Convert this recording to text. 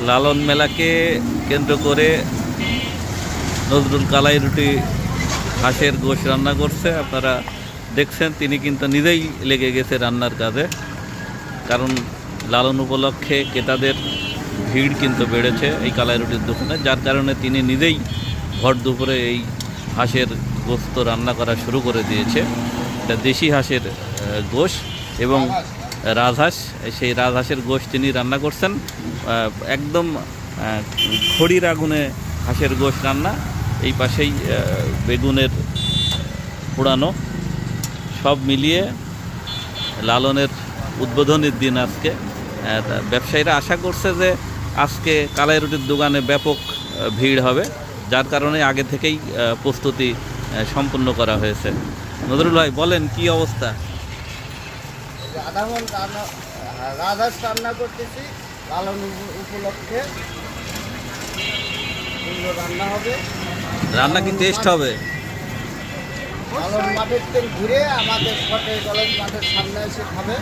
লালন মেলাকে কেন্দ্র করে নজরুল কালাই রুটি হাঁসের গোশ রান্না করছে। আপনারা দেখছেন তিনি কিন্তু নিজেই লেগে গেছে রান্নার কাজে, কারণ লালন উপলক্ষে ক্রেতাদের ভিড় কিন্তু বেড়েছে এই কালাই রুটির দোকানে, যার কারণে তিনি নিজেই ভর দুপুরে এই হাঁসের গোশত রান্না করা শুরু করে দিয়েছে। এটা দেশি হাঁসের গোশ এবং রাজহাঁস, সেই রাজহাঁসের গোশ তিনি রান্না করছেন। একদম খড়ির আগুনে হাঁসের গোশ রান্না, এই পাশেই বেগুনের পোড়ানো, সব মিলিয়ে লালনের উদ্বোধনের দিন আজকে। ব্যবসায়ীরা আশা করছে যে আজকে কালাই রুটির দোকানে ব্যাপক ভিড় হবে, যার কারণে আগে থেকেই প্রস্তুতি সম্পন্ন করা হয়েছে। নজরুল ভাই বলেন, কি অবস্থা? রাজহাঁস রান্না করতেছি লালন উপলক্ষে, সুন্দর রান্না হবে। রান্না কি টেস্ট হবে? লালন মাঠের তেল ঘুরে আমাদের শটে কলেজ মাঠের সামনে এসে খাবে।